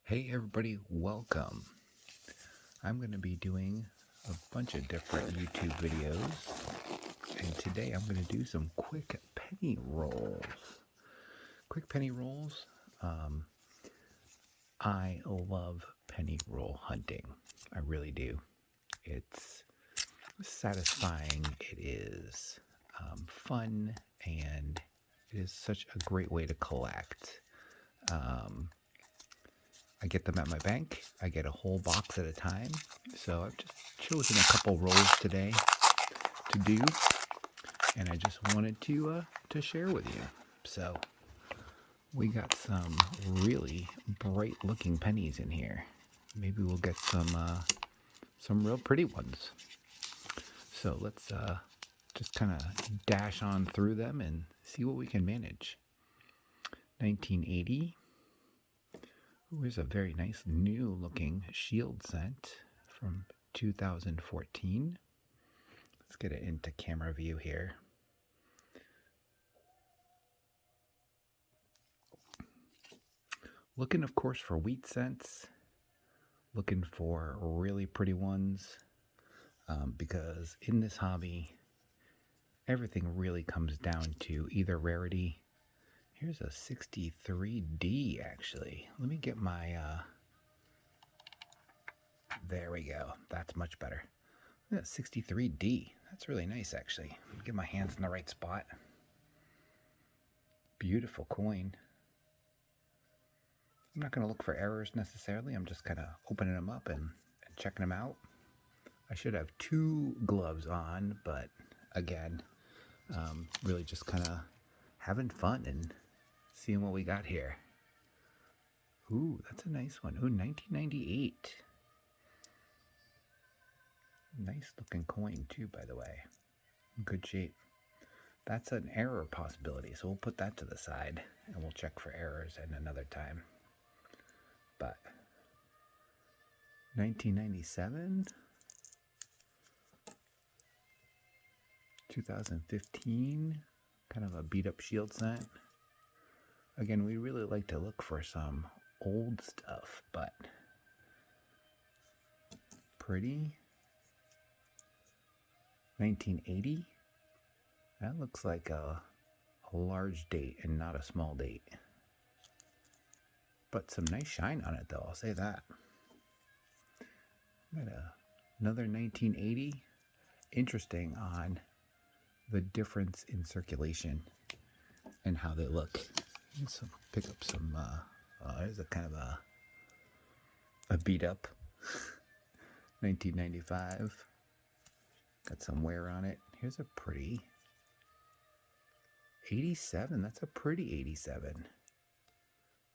Hey everybody, welcome. I'm going to be doing a bunch of different YouTube videos, and today I'm going to do some quick penny rolls. Quick penny rolls. I love penny roll hunting. I really do. It's satisfying. It is fun, and it is such a great way to collect. I get them at my bank. I get a whole box at a time. So I've just chosen a couple rolls today to do, and I just wanted to share with you. So we got some really bright looking pennies in here. Maybe we'll get some real pretty ones. So let's just kind of dash on through them and see what we can manage. 1980. Here's a very nice new looking shield scent from 2014. Let's get it into camera view here. Looking, of course, for wheat scents. Looking for really pretty ones. Because in this hobby, everything really comes down to either rarity. Here's a 63D, actually. Let me get my, there we go. That's much better. Look at that 63D. That's really nice, actually. Get my hands in the right spot. Beautiful coin. I'm not going to look for errors necessarily. I'm just kind of opening them up and checking them out. I should have two gloves on, but again, really just kind of having fun and seeing what we got here. Ooh, that's a nice one. Ooh, 1998. Nice looking coin too, by the way. Good shape. That's an error possibility, so we'll put that to the side and we'll check for errors at another time. But 1997, 2015, kind of a beat up shield scent. Again, we really like to look for some old stuff, but pretty. 1980, that looks like a large date and not a small date. But some nice shine on it, though, I'll say that. Got another 1980. Interesting on the difference in circulation and how they look. Let's pick up some, there's a kind of a beat up 1995. Got some wear on it. Here's a pretty 87. That's a pretty 87.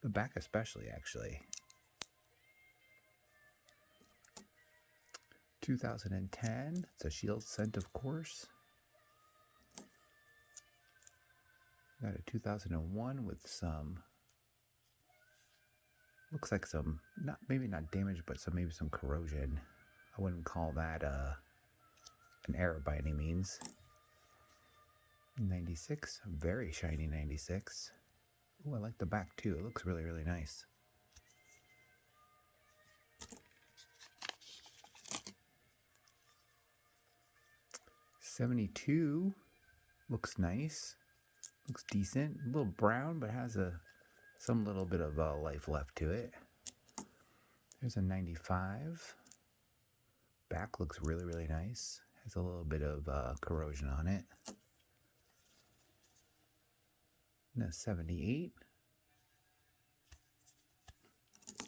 The back especially, actually. 2010. It's a shield scent, of course. Got a 2001 with some, looks like some, maybe not damage, but maybe some corrosion. I wouldn't call that an error by any means. 96, very shiny 96. Oh, I like the back too. It looks really, really nice. '72 looks nice. Looks decent. A little brown, but has some little bit of life left to it. There's a 95. Back looks really, really nice. Has a little bit of corrosion on it. And a 78.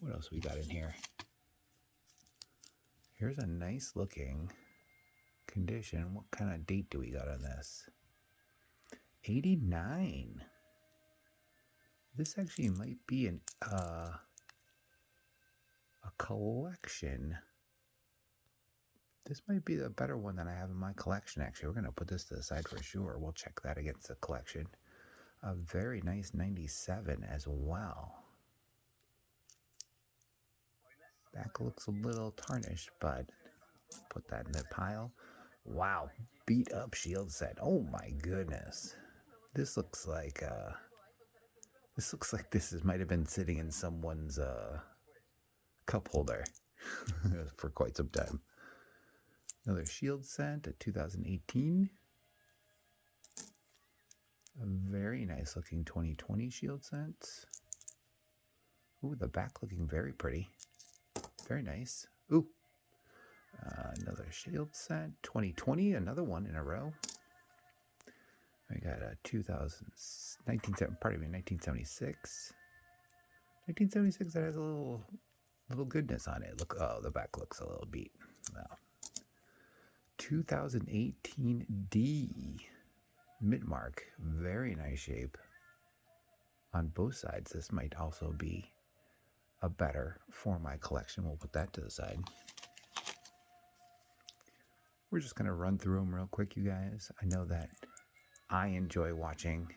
What else we got in here? Here's a nice looking condition. What kind of date do we got on this? 89. This actually might be a collection. This might be the better one than I have in my collection, actually. We're going to put this to the side for sure. We'll check that against the collection. A very nice 97 as well. Back looks a little tarnished, but put that in the pile. Wow, beat up shield set. Oh my goodness. This looks like this might have been sitting in someone's cup holder for quite some time. Another shield scent, a 2018. A very nice looking 2020 shield scent. Ooh, the back looking very pretty. Very nice. Ooh, another shield scent, 2020, another one in a row. I got a 1976. 1976 that has a little goodness on it. Look, oh, the back looks a little beat. Wow. 2018 D Midmark, very nice shape on both sides. This might also be a better for my collection. We'll put that to the side. We're just going to run through them real quick, you guys. I know that I enjoy watching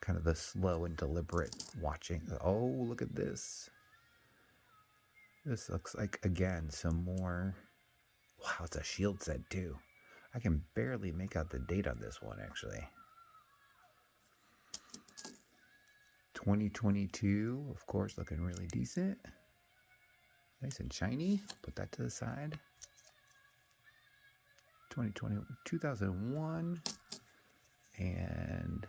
kind of the slow and deliberate watching. Oh, look at this. This looks like, again, some more. Wow, it's a shield set too. I can barely make out the date on this one, actually. 2022, of course, looking really decent. Nice and shiny. Put that to the side. 2001, and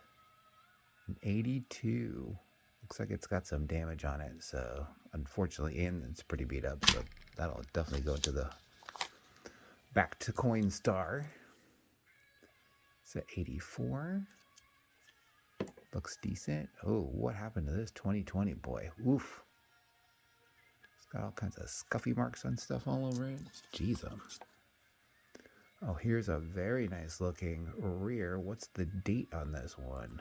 an 82. Looks like it's got some damage on it, so unfortunately, and it's pretty beat up, so that'll definitely go into the back to coin star. It's an 84. Looks decent. Oh, what happened to this 2020 boy? Oof. It's got all kinds of scuffy marks on stuff all over it. Jeez. Oh, here's a very nice looking rear. What's the date on this one?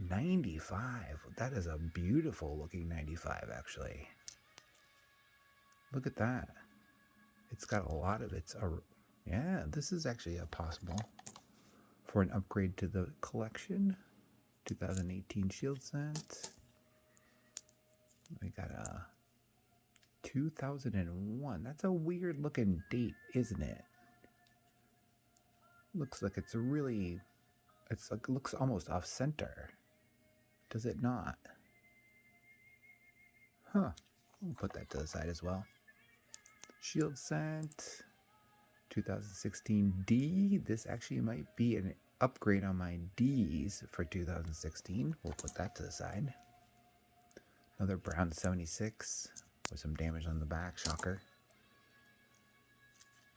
95. That is a beautiful looking 95, actually. Look at that. It's got a lot of its. Yeah, this is actually a possible for an upgrade to the collection. 2018 shield scent. We got a 2001. That's a weird looking date, isn't it? Looks like it's really. It's like, it looks almost off center. Does it not? Huh. We'll put that to the side as well. Shield scent. 2016 D. This actually might be an upgrade on my D's for 2016. We'll put that to the side. Another brown 76 with some damage on the back. Shocker.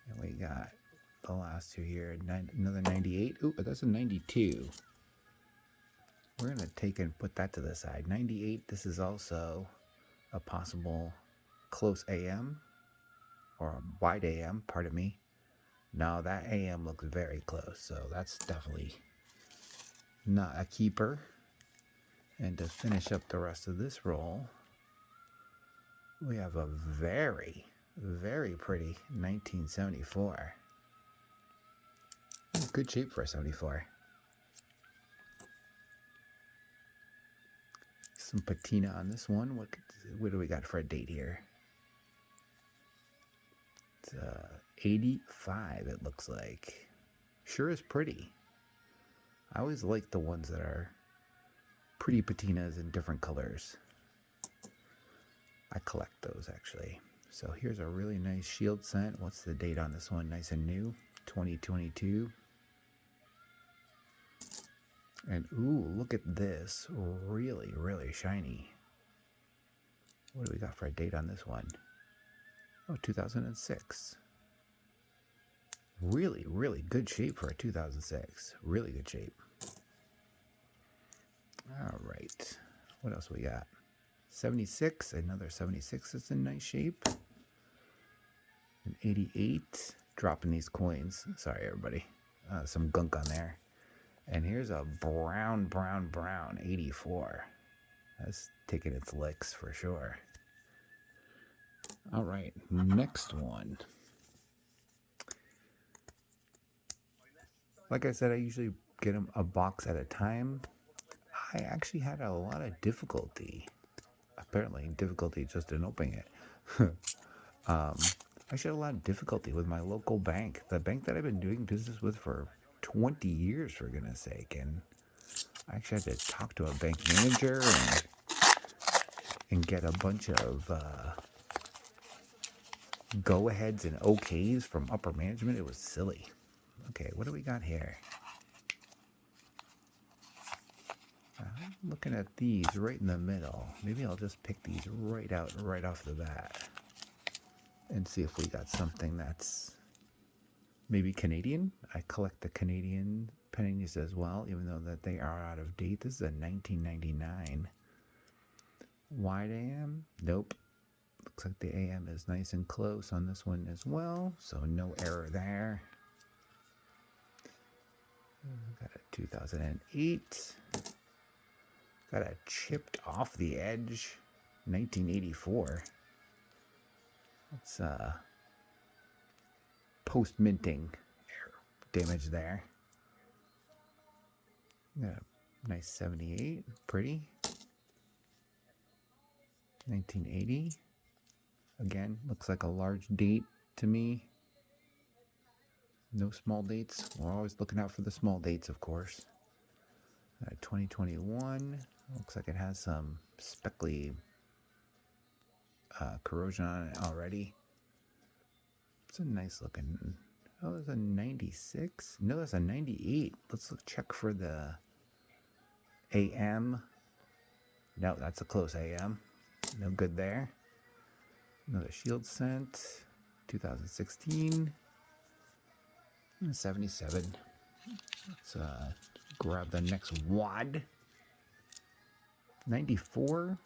And we got the last two here. Another 98. Ooh, that's a 92. We're going to take and put that to the side. 98, this is also a possible close AM or wide AM, pardon me. No, that AM looks very close, so that's definitely not a keeper. And to finish up the rest of this roll, we have a very, very pretty 1974. Good shape for a 74. Some patina on this one. What do we got for a date here? It's 85, it looks like. Sure is pretty. I always like the ones that are pretty patinas in different colors. I collect those, actually. So here's a really nice shield scent. What's the date on this one? Nice and new. 2022. And ooh, look at this. Really, really shiny. What do we got for a date on this one? Oh, 2006. Really, really good shape for a 2006. Really good shape. All right. What else we got? 76. Another 76 that's in nice shape. An 88. Dropping these coins. Sorry, everybody. Some gunk on there. And here's a brown 84. That's taking its licks for sure. All right, next one. Like I said, I usually get them a box at a time. I actually had a lot of difficulty. Apparently, difficulty just in opening it. I actually had a lot of difficulty with my local bank. The bank that I've been doing business with for 20 years, for goodness sake. And I actually had to talk to a bank manager and get a bunch of go-aheads and okays from upper management. It was silly. Okay, what do we got here? I'm looking at these right in the middle. Maybe I'll just pick these right out right off the bat and see if we got something that's maybe Canadian. I collect the Canadian pennies as well, even though that they are out of date. This is a 1999 wide AM. Nope. Looks like the AM is nice and close on this one as well, so no error there. Got a 2008. Got a chipped off the edge 1984. That's post-minting damage there. Got a nice 78, pretty. 1980. Again, looks like a large date to me. No small dates. We're always looking out for the small dates, of course. 2021. Looks like it has some speckly corrosion on it already. It's a nice looking. Oh, it's a 96. No, that's a 98. Let's check for the AM. No, that's a close AM. No good there. Another shield scent. 2016. 77. Let's grab the next wad. 94.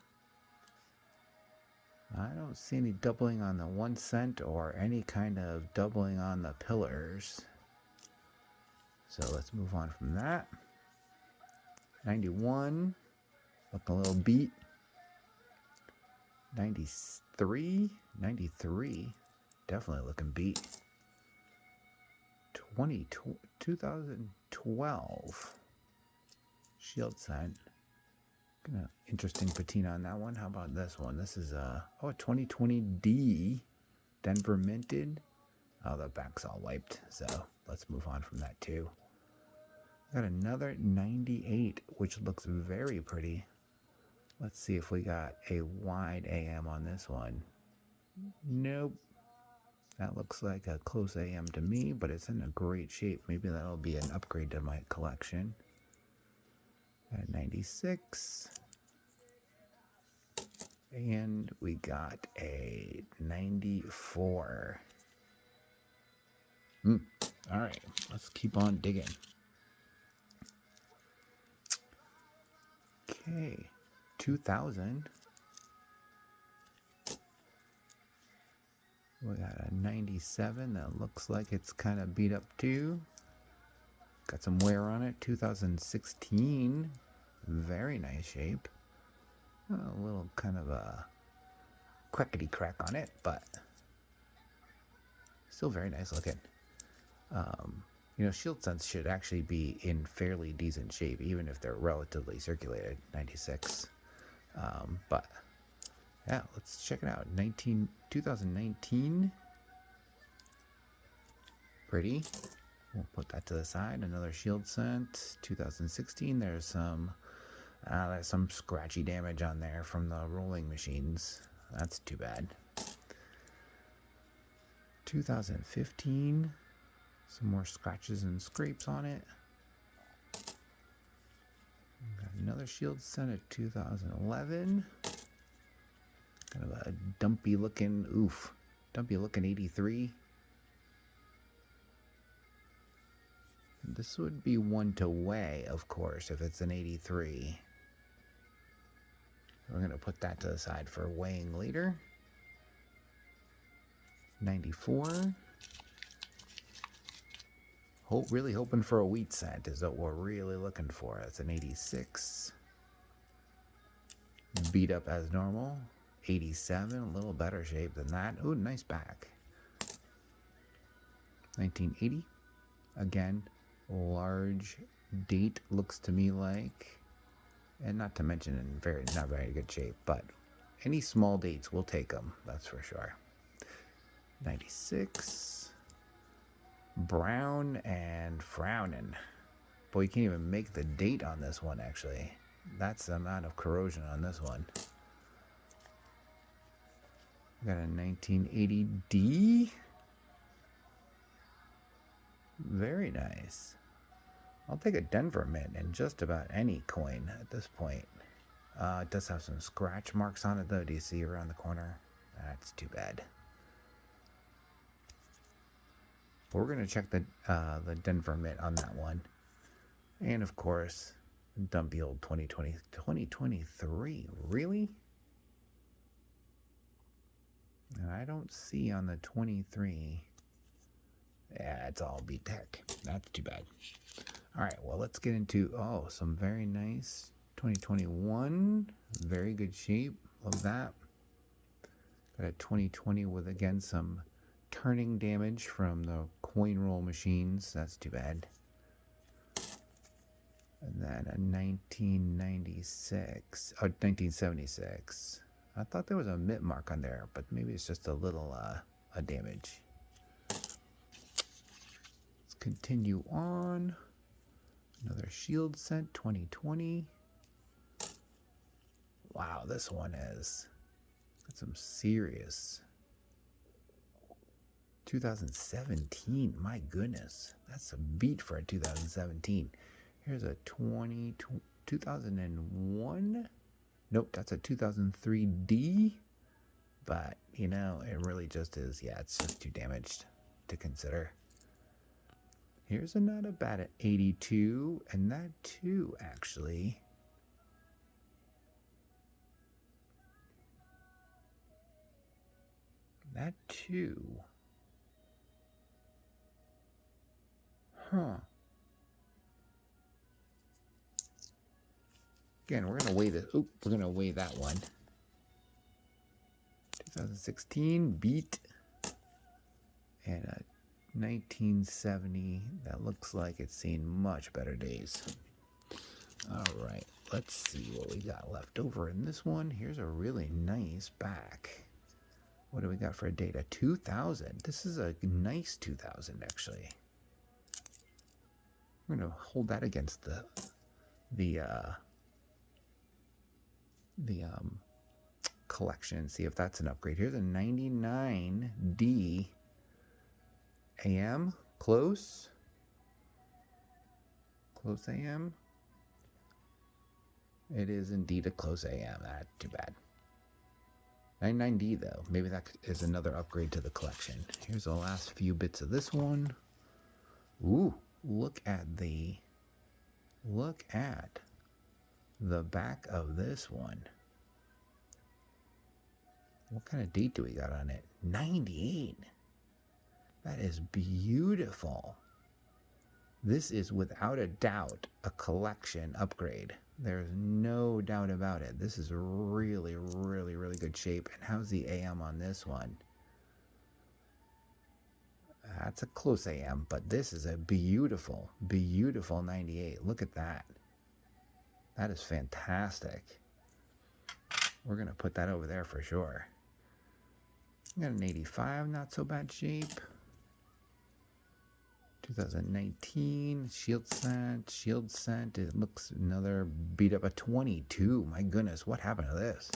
I don't see any doubling on the 1 cent or any kind of doubling on the pillars. So let's move on from that. 91. Looking a little beat. 93. 93. Definitely looking beat. 2012. Shield scent. Interesting patina on that one. How about this one? This is a 2020D Denver minted. Oh, the back's all wiped, so let's move on from that too. Got another 98, which looks very pretty. Let's see if we got a wide AM on this one. Nope. That looks like a close AM to me, but it's in a great shape. Maybe that'll be an upgrade to my collection. At 96. And we got a 94. All right, let's keep on digging. Okay, 2000. We got a 97 that looks like it's kind of beat up too. Got some wear on it. 2016, very nice shape. A little kind of a crackety crack on it, but still very nice looking. Shield scents should actually be in fairly decent shape, even if they're relatively circulated. 96. But yeah, let's check it out. 2019. Pretty. We'll put that to the side. Another shield scent. 2016. There's some scratchy damage on there from the rolling machines. That's too bad. 2015. Some more scratches and scrapes on it. Got another shield scent at 2011. Kind of a dumpy looking 83. This would be one to weigh, of course, if it's an 83. We're going to put that to the side for weighing later. 94. Really hoping for a wheat scent is what we're really looking for. That's an 86. Beat up as normal. 87, a little better shape than that. Ooh, nice back. 1980. Again, large date looks to me like. And not to mention in not very good shape, but any small dates, we'll take them. That's for sure. 96. Brown and frowning. Boy, you can't even make the date on this one, actually. That's the amount of corrosion on this one. I got a 1980D. Very nice. I'll take a Denver mint in just about any coin at this point. It does have some scratch marks on it though. Do you see around the corner? That's too bad. But we're going to check the Denver mint on that one. And of course, dumpy old 2023. Really? And I don't see on the 23. Yeah, it's all B-Tech. That's too bad. All right, well, let's get into, some very nice 2021. Very good shape. Love that. Got a 2020 with, again, some turning damage from the coin roll machines. That's too bad. And then a 1976. I thought there was a mint mark on there, but maybe it's just a little a damage. Let's continue on. Another shield set, 2020. Wow, this one has got some serious. 2017, my goodness. That's a beat for a 2017. Here's a 2001. Nope, that's a 2003D. But, it really just is, it's just too damaged to consider. Here's another bad at 82, and that too, actually. That too. Huh. Again, we're gonna weigh this. We're gonna weigh that one. 2016 beat, and a 1970 that looks like it's seen much better days. All right, let's see what we got left over in this one. Here's a really nice back. What do we got for a date? A 2000. This is a nice 2000, actually. I'm gonna hold that against the collection, see if that's an upgrade. Here's a 99D AM. Close AM. It is indeed a close AM. That's too bad. 99D though, maybe that is another upgrade to the collection. Here's the last few bits of this one. Ooh, look at the back of this one. What kind of date do we got on it? 98. That is beautiful. This is without a doubt a collection upgrade. There's no doubt about it. This is really, really, really good shape. And how's the AM on this one? That's a close AM, but this is a beautiful, beautiful 98. Look at that. That is fantastic. We're going to put that over there for sure. We got an 85, not so bad shape. 2019, shield scent. It looks another beat up, a 22. My goodness, what happened to this?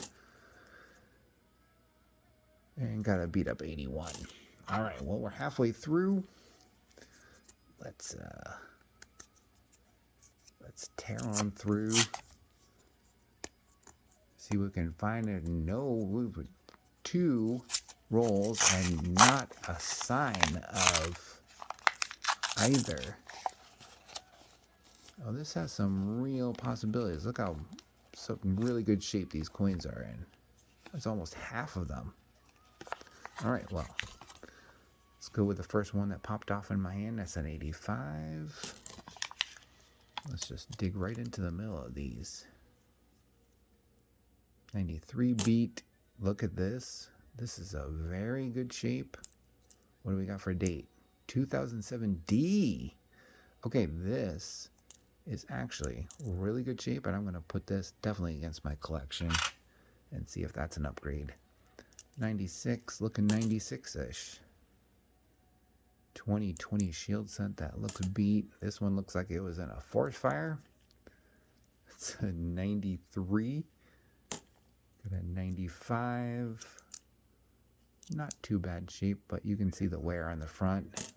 And got a beat up 81. All right, well, we're halfway through. Let's tear on through. See what we can find. And no, we've 2 rolls and not a sign of either. Oh, this has some real possibilities. Look how some really good shape these coins are in. That's almost half of them. All right, well, let's go with the first one that popped off in my hand. That's an 85. Let's just dig right into the middle of these. 93 beat. Look at this. This is a very good shape. What do we got for a date? 2007D. Okay, this is actually really good shape, and I'm going to put this definitely against my collection and see if that's an upgrade. 96, looking 96-ish. 2020 shield scent, that looks beat. This one looks like it was in a forest fire. It's a 93. Got a 95. Not too bad shape, but you can see the wear on the front.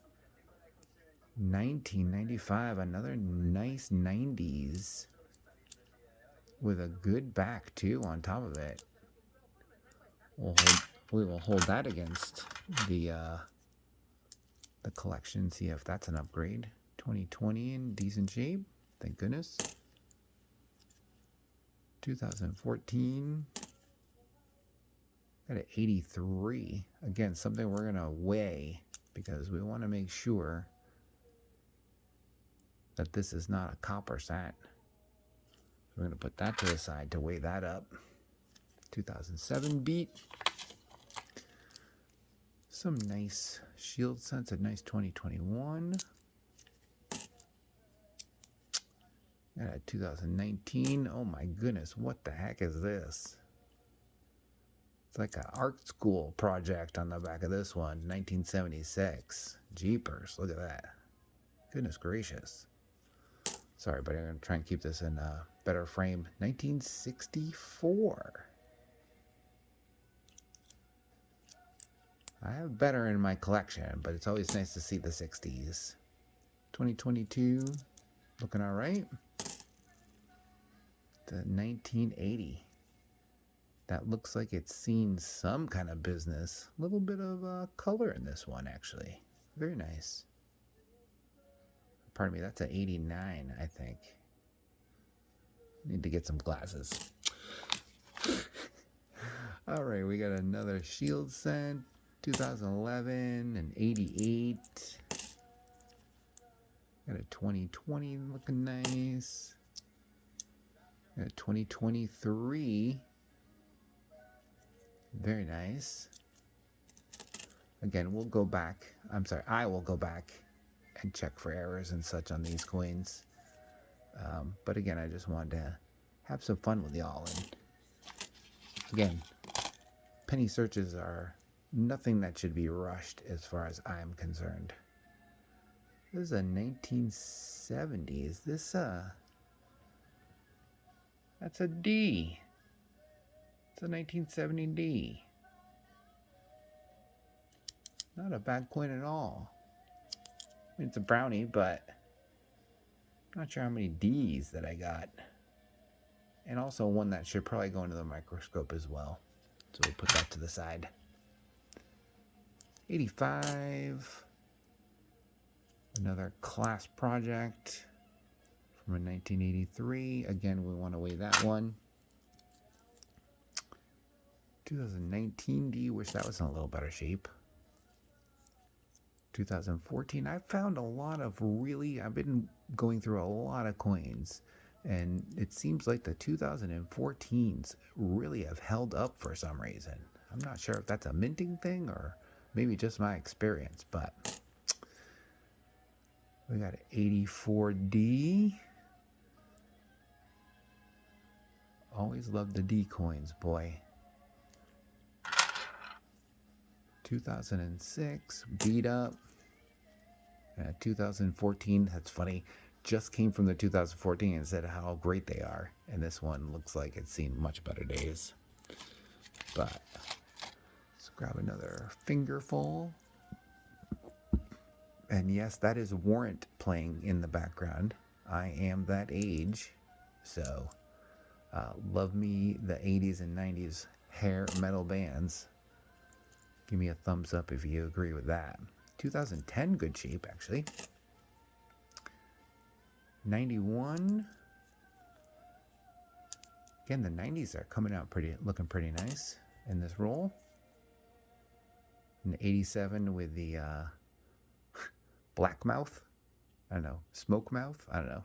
1995, another nice 90s with a good back too on top of it. We will hold that against the collection, see if that's an upgrade. 2020 in decent shape, thank goodness. 2014, got an 83. Again, something we're gonna weigh because we want to make sure that this is not a copper set. We're gonna put that to the side to weigh that up. 2007 beat. Some nice shield sets, a nice 2021. Got a 2019. Oh my goodness, what the heck is this? It's like an art school project on the back of this one. 1976. Jeepers, look at that. Goodness gracious. Sorry, but I'm going to try and keep this in a better frame. 1964. I have better in my collection, but it's always nice to see the 60s. 2022, looking all right. The 1980. That looks like it's seen some kind of business. A little bit of color in this one, actually. Very nice. Pardon me, that's an 89, I think. Need to get some glasses. All right, we got another shield set. 2011 and 88. Got a 2020 looking nice. Got a 2023. Very nice. Again, we'll go back. I will go back and check for errors and such on these coins. But again, I just wanted to have some fun with y'all. And again, penny searches are nothing that should be rushed as far as I'm concerned. This is a 1970. Is this that's a D. It's a 1970 D. Not a bad coin at all. I mean, it's a brownie, but I'm not sure how many D's that I got. And also one that should probably go into the microscope as well. So we'll put that to the side. 85. Another class project from a 1983. Again, we want to weigh that one. 2019 D. Wish that was in a little better shape. 2014. I found a lot of I've been going through a lot of coins, and it seems like the 2014s really have held up for some reason. I'm not sure if that's a minting thing or maybe just my experience, but we got an 84D. Always love the D coins, boy. 2006, beat up. 2014, that's funny, just came from the 2014 and said how great they are. And this one looks like it's seen much better days. But let's grab another fingerful. And yes, that is Warrant playing in the background. I am that age. So, love me the 80s and 90s hair metal bands. Give me a thumbs up if you agree with that. 2010, good shape, actually. 91. Again, the 90s are coming out looking pretty nice in this roll. And 87 with the black mouth. I don't know, smoke mouth. I don't know.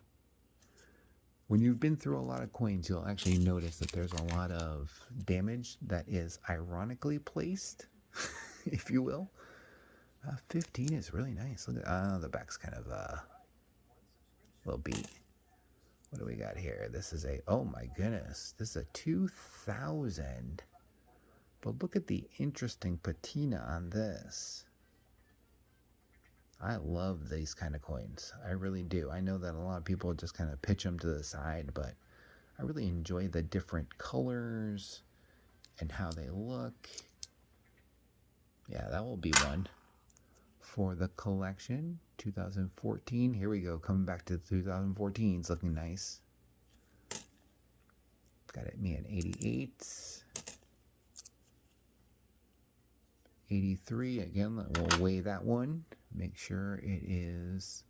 When you've been through a lot of coins, you'll actually notice that there's a lot of damage that is ironically placed, if you will. 15 is really nice. Look at the back's kind of a little beat. What do we got here? This is oh my goodness, this is a 2000. But look at the interesting patina on this. I love these kind of coins. I really do. I know that a lot of people just kind of pitch them to the side, but I really enjoy the different colors and how they look. Yeah, that will be one for the collection. 2014. Here we go. Coming back to 2014. It's looking nice. Got it, me an 88. 83. Again, we'll weigh that one. Make sure it is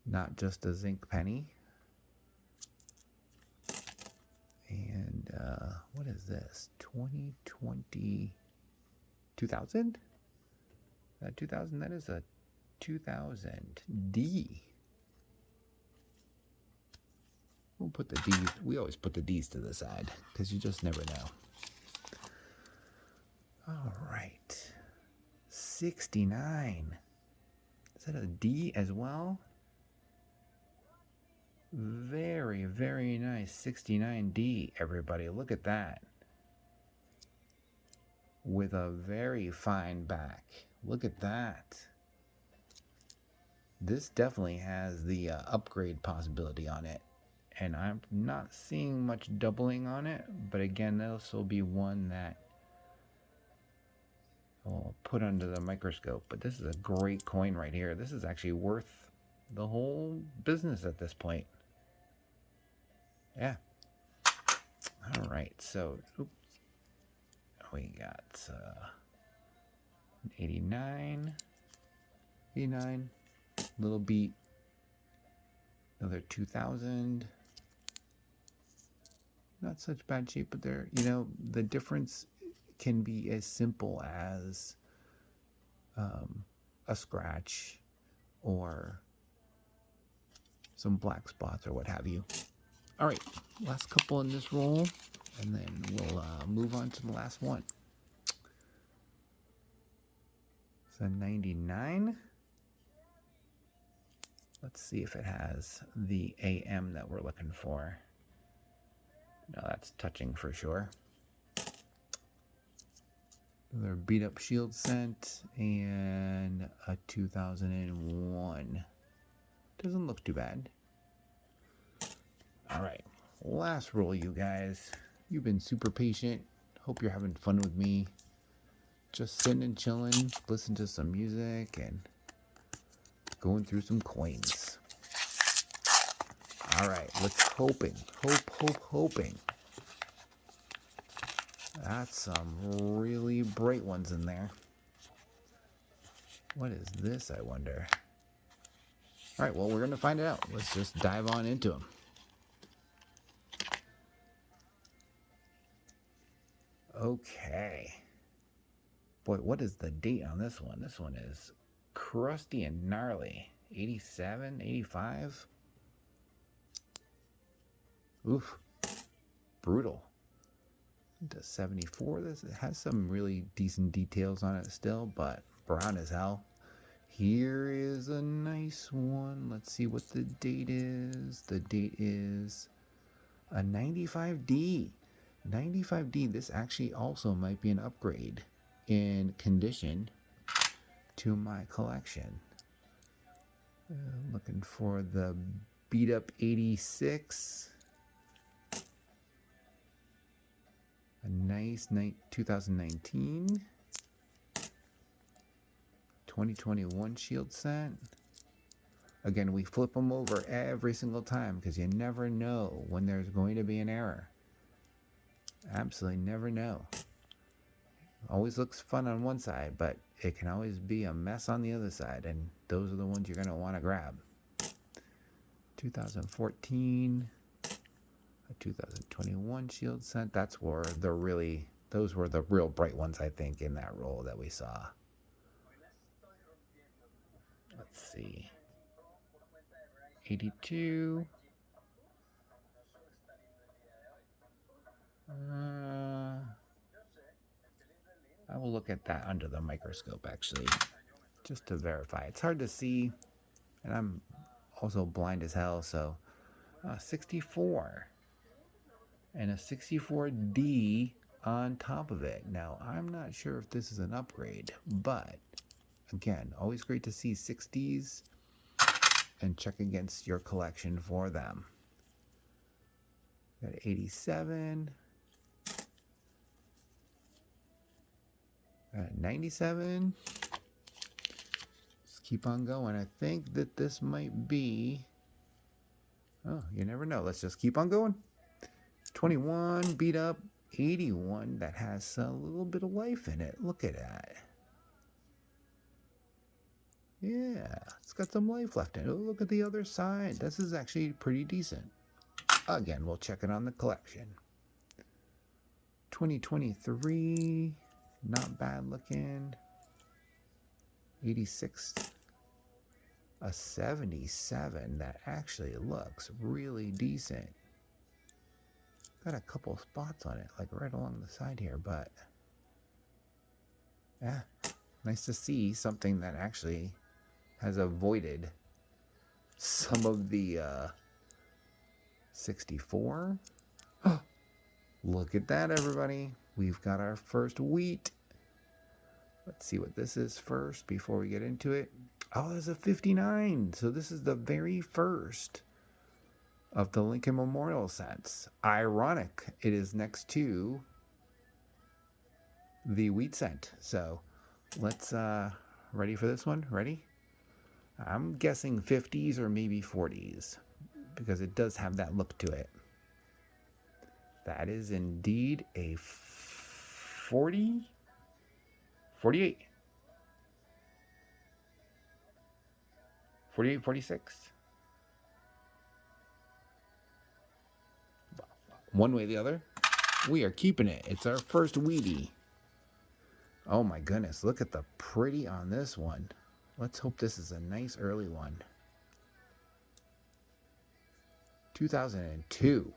not just a zinc penny. And what is this? 2020. 2000? That 2000? That is a 2000 D. We'll put the D's. We always put the D's to the side because you just never know. All right. 69. Is that a D as well? Very, very nice. 69D, everybody. Look at that. With a very fine back. Look at that. This definitely has the upgrade possibility on it. And I'm not seeing much doubling on it. But again, this will be one that I'll put under the microscope. But this is a great coin right here. This is actually worth the whole business at this point. Yeah. All right. So, oops. We got 89. 89. Little beat. Another 2000. Not such bad shape, but there, you know, the difference can be as simple as a scratch or some black spots or what have you. All right, last couple in this roll, and then we'll move on to the last one. It's a 99. Let's see if it has the AM that we're looking for. No, that's touching for sure. Another beat up shield cent and a 2001. Doesn't look too bad. All right, last roll, you guys. You've been super patient. Hope you're having fun with me. Just sitting and chilling, listen to some music and going through some coins. All right, let's hoping. That's some really bright ones in there. What is this, I wonder? All right, well, we're going to find out. Let's just dive on into them. Okay. Boy, what is the date on this one? This one is crusty and gnarly. 87, 85. Oof. Brutal. To 74. This has some really decent details on it still, but brown as hell. Here is a nice one. Let's see what the date is. The date is a 95D. 95D. This actually also might be an upgrade in condition to my collection. Looking for the beat up 86. A nice 2019. 2021 shield cent. Again, we flip them over every single time because you never know when there's going to be an error. Absolutely never know. Always looks fun on one side, but it can always be a mess on the other side, and those are the ones you're going to want to grab. 2014. A 2021 shield cent. That's where those were the real bright ones, I think, in that roll that we saw. Let's see. 82. I will look at that under the microscope, actually, just to verify. It's hard to see, and I'm also blind as hell, so 64. And a 64D on top of it. Now, I'm not sure if this is an upgrade, but again, always great to see 60s and check against your collection for them. Got 87. 97. Let's keep on going. I think that this might be... Oh, you never know. Let's just keep on going. 21, beat up. 81, that has a little bit of life in it. Look at that. Yeah, it's got some life left in it. Oh, look at the other side. This is actually pretty decent. Again, we'll check it on the collection. 2023, not bad looking. 86, a 77 that actually looks really decent. Got a couple spots on it, like right along the side here, but yeah, nice to see something that actually has avoided some of the 64. Oh, look at that, everybody. We've got our first wheat. Let's see what this is first before we get into it. Oh, there's a 59. So this is the very first of the Lincoln Memorial sets. Ironic, it is next to the wheat set. So let's, ready for this one? Ready? I'm guessing 50s or maybe 40s because it does have that look to it. That is indeed a 40, 48, 48, 46. One way or the other, we are keeping it. It's our first Wheatie. Oh my goodness, look at the pretty on this one. Let's hope this is a nice early one. 2002.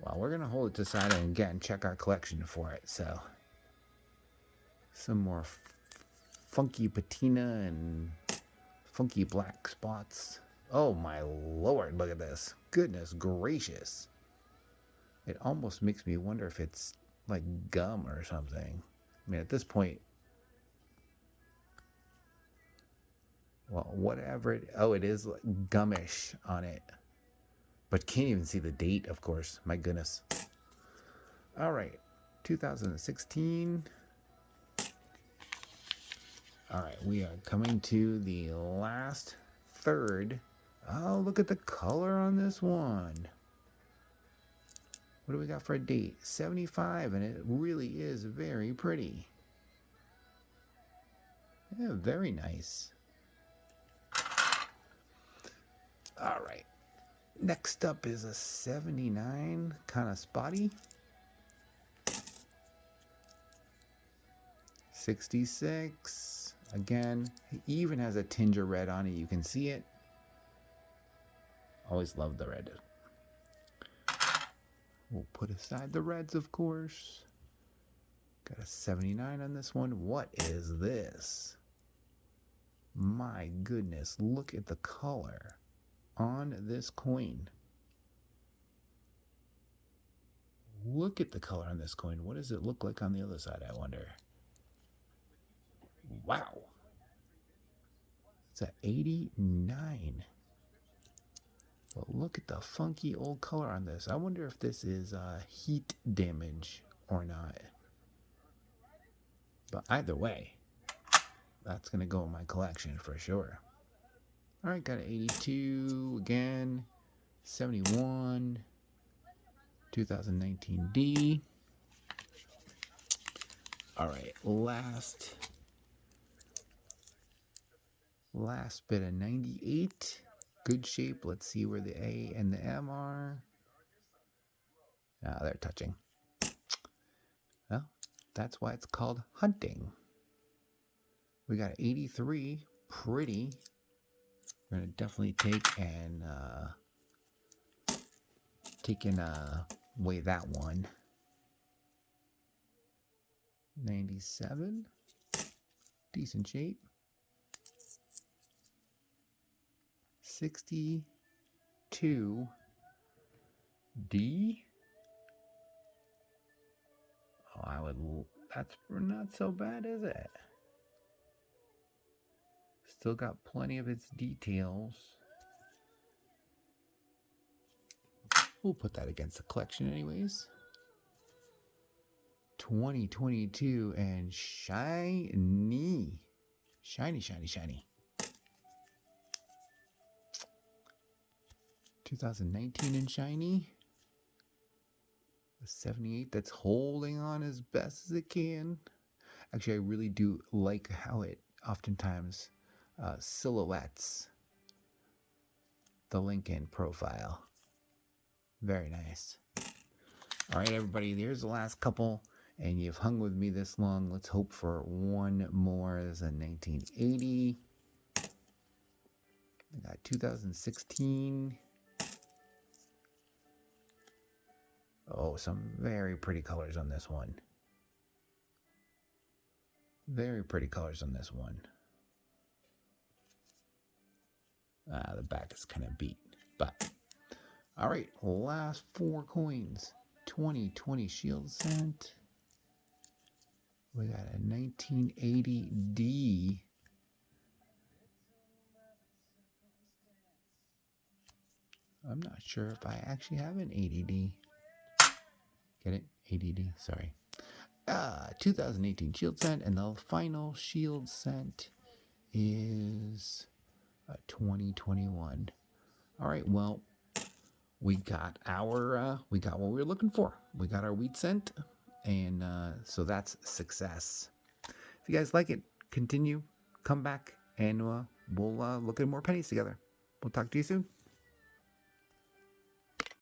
Well, we're going to hold it to the side and again check our collection for it. So, some more funky patina and funky black spots. Oh my lord, look at this. Goodness gracious. It almost makes me wonder if it's like gum or something. I mean, at this point, well, whatever it, oh, it is like gummish on it. But can't even see the date, of course. My goodness. All right, 2016. All right, we are coming to the last third. Oh, look at the color on this one. What do we got for a date? 75, and it really is very pretty. Yeah, very nice. All right. Next up is a 79, kind of spotty. 66. Again, it even has a tinge of red on it. You can see it. Always love the red. We'll put aside the reds, of course. Got a 79 on this one. What is this? My goodness, look at the color on this coin. Look at the color on this coin. What does it look like on the other side, I wonder? Wow. It's a 89. But look at the funky old color on this. I wonder if this is heat damage or not. But either way, that's going to go in my collection for sure. All right, got an 82 again, 71, 2019D. All right, last bit of 98. Good shape. Let's see where the A and the M are. Ah, they're touching. Well, that's why it's called hunting. We got 83. Pretty. We're going to definitely weigh that one. 97. Decent shape. 62 D. Oh, that's not so bad, is it? Still got plenty of its details. We'll put that against the collection anyways. 2022 and shiny. Shiny, shiny, shiny. 2019 and shiny. The 78 that's holding on as best as it can. Actually, I really do like how it oftentimes silhouettes the Lincoln profile. Very nice. All right, everybody, there's the last couple, and you've hung with me this long. Let's hope for one more. There's a 1980. I got 2016. Oh, some very pretty colors on this one. Very pretty colors on this one. The back is kind of beat, but all right, last four coins. 2020 Shield Cent. We got a 1980D. I'm not sure if I actually have an 80D. Get it? 80D, sorry. 2018 Shield Cent, and the final Shield Cent is 2021. All right, well, we got what we were looking for. We got our wheat cent, and so that's success. If you guys like it, continue, come back, and we'll look at more pennies together. We'll talk to you soon.